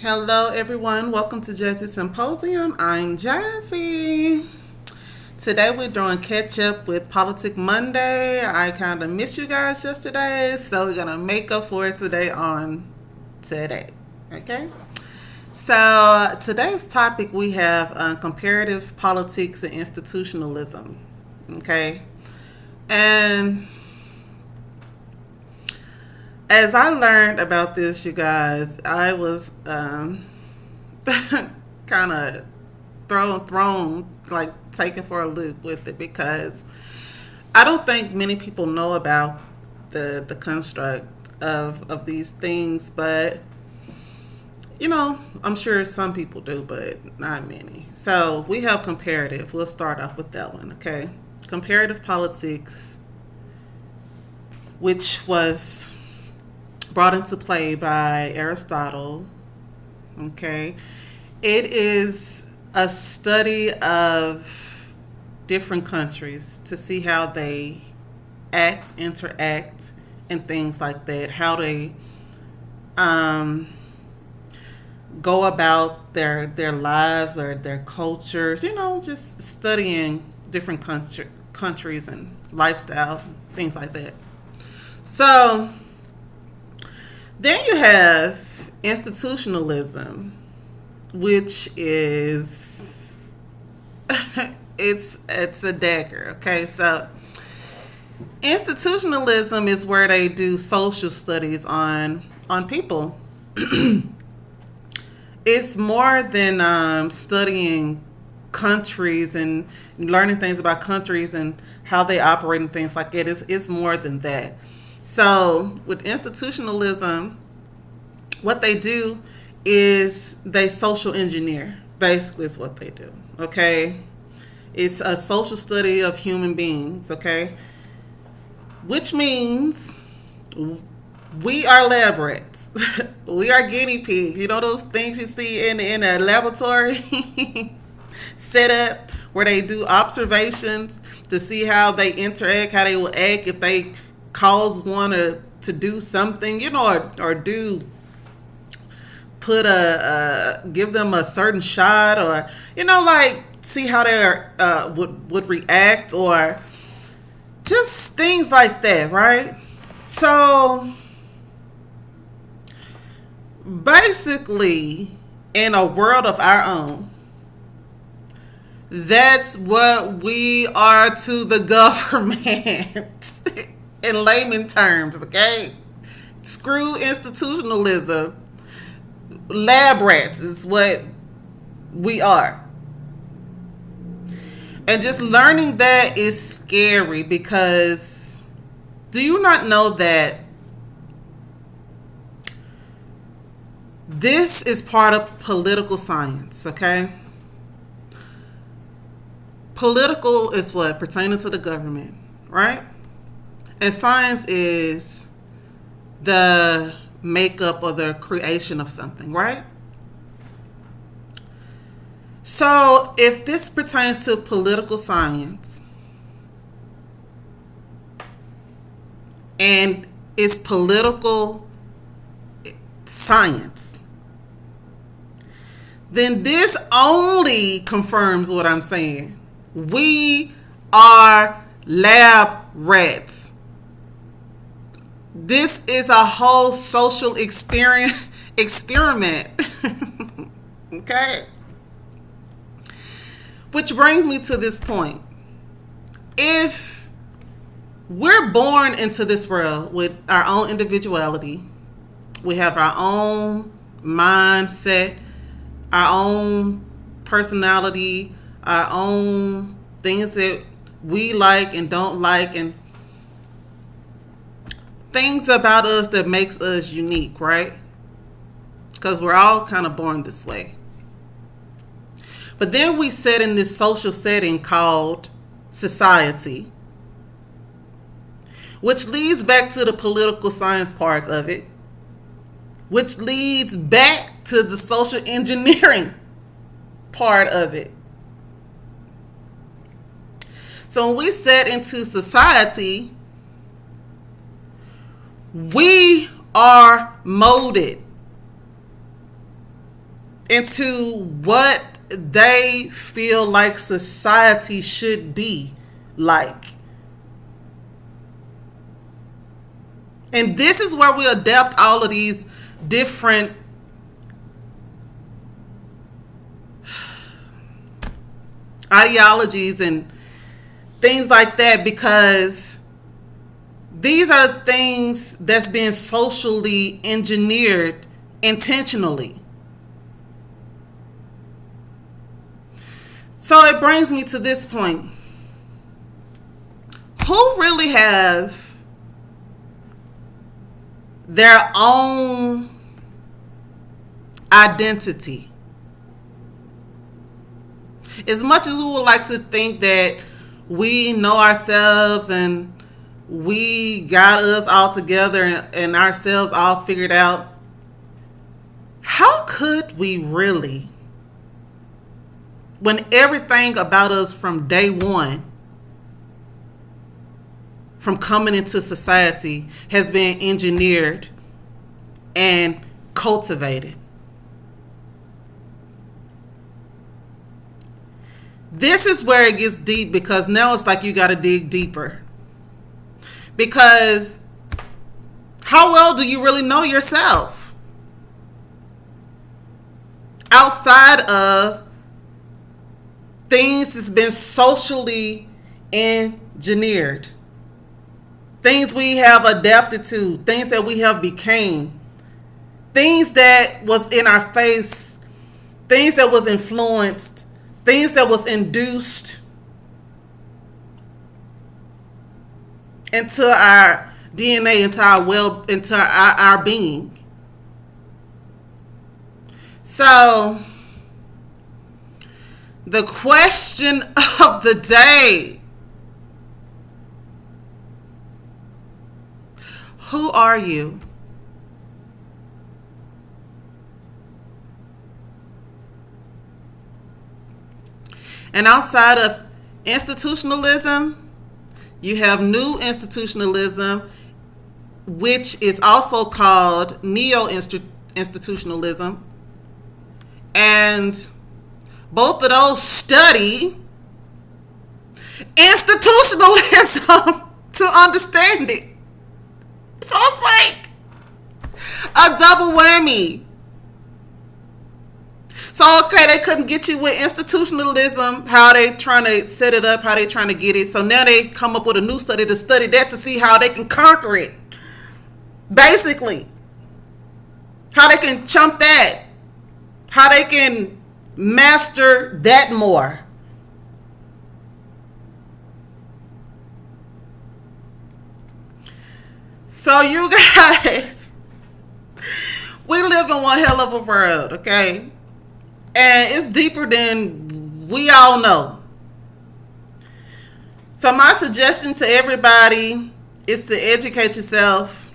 Hello, everyone. Welcome to Jazzy Symposium. I'm Jazzy. Today we're doing catch up with Politic Monday. I kind of missed you guys yesterday, so we're gonna make up for it today on today. Okay. So today's topic we have comparative politics and institutionalism. Okay, and as I learned about this, you guys, I was kind of thrown, like taken for a loop with it because I don't think many people know about the construct of these things, but I'm sure some people do, but not many. So we have comparative. We'll start off with that one, okay? Comparative politics, which was brought into play by Aristotle. Okay, it is a study of different countries to see how they act, interact, and things like that. How they go about their lives or their cultures. Just studying different countries and lifestyles and things like that. So then you have institutionalism, which is it's a dagger. Okay, so institutionalism is where they do social studies on people. It's more than studying countries and learning things about countries and how they operate and things like that. It's more than that. So with institutionalism, what they do is they social engineer, basically is what they do, okay? It's a social study of human beings, okay? Which means we are lab rats. We are guinea pigs. You know those things you see in a laboratory set up where they do observations to see how they interact, how they will act if they cause one to do something, or do put give them a certain shot, or like see how they would react, or just things like that, right? So basically, in a world of our own, that's what we are to the government. In layman terms, okay? Screw institutionalism. Lab rats is what we are. And just learning that is scary because do you not know that this is part of political science, okay? Political is what? Pertaining to the government, right? And science is the makeup or the creation of something, right? So if this pertains to political science and it's political science, then this only confirms what I'm saying. We are lab rats. This is a whole social experiment. Okay? Which brings me to this point. If we're born into this world with our own individuality, we have our own mindset, our own personality, our own things that we like and don't like, and things about us that makes us unique, right? Because we're all kind of born this way. But then we set in this social setting called society, which leads back to the political science parts of it, which leads back to the social engineering part of it. So when we set into society, we are molded. into what they feel like society should be like. And this is where we adapt all of these different ideologies and things like that, because these are things that's being socially engineered intentionally. So it brings me to this point. Who really have their own identity? As much as we would like to think that we know ourselves and we got us all together and ourselves all figured out, how could we really, when everything about us from day one, from coming into society, has been engineered and cultivated? This is where it gets deep, because now it's like you got to dig deeper. Because how well do you really know yourself? Outside of things that's been socially engineered. Things we have adapted to, things that we have became, things that was in our face, things that was influenced, things that was induced into our DNA, into our being. So the question of the day: who are you? And outside of institutionalism, you have new institutionalism, which is also called neo-institutionalism. And both of those study institutionalism to understand it. So it's like a double whammy. So, okay, they couldn't get you with institutionalism, how they trying to set it up, how they trying to get it. So now they come up with a new study to study that to see how they can conquer it. Basically. How they can chump that. How they can master that more. So you guys, we live in one hell of a world, okay? And it's deeper than we all know. So my suggestion to everybody is to educate yourself.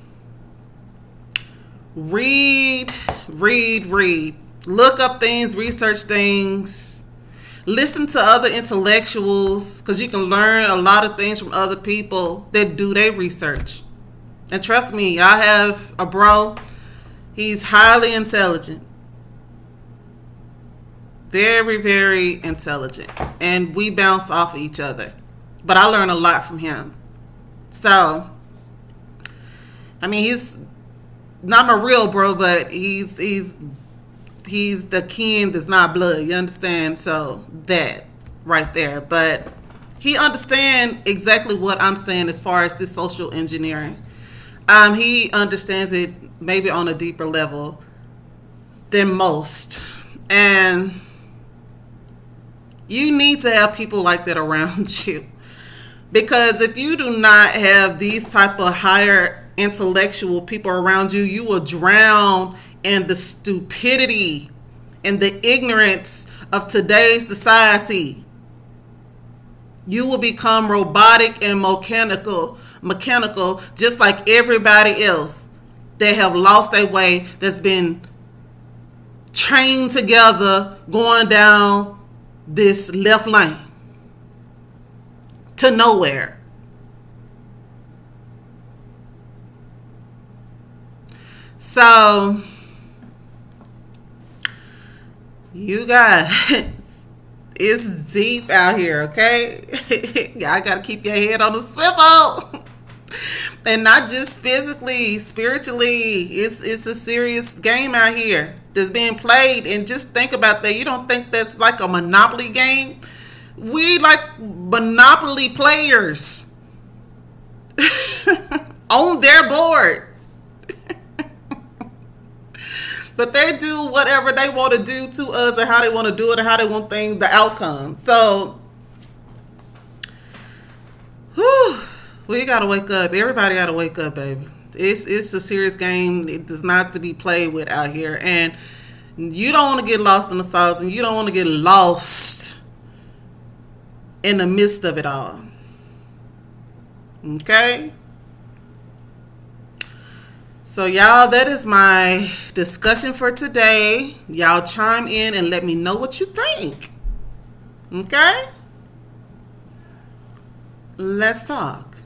Read. Look up things, research things. Listen to other intellectuals, because you can learn a lot of things from other people that do their research. And trust me, I have a bro. He's highly intelligent. Very, very intelligent. And we bounce off of each other. But I learn a lot from him. So, I mean, he's not my real bro, but he's the kin that's not blood. You understand? So, that right there. But he understands exactly what I'm saying as far as this social engineering. He understands it maybe on a deeper level than most. And you need to have people like that around you. Because if you do not have these type of higher intellectual people around you, you will drown in the stupidity and the ignorance of today's society. You will become robotic and mechanical, just like everybody else that have lost their way, that's been trained together going down this left lane to nowhere. So You guys, it's deep out here, okay? Y'all gotta keep your head on the swivel. And not just physically, spiritually. It's a serious game out here that's being played. And just think about that. You don't think that's like a Monopoly game? We like Monopoly players on their board. But they do whatever they want to do to us, and how they want to do it, and how they want things, the outcome. So, whew, we gotta wake up. Everybody gotta wake up, baby. It's a serious game. It does not to be played with out here, and you don't want to get lost in the sauce, and you don't want to get lost in the midst of it all. Okay. So, y'all, that is my discussion for today. Y'all chime in and let me know what you think. Okay? Let's talk.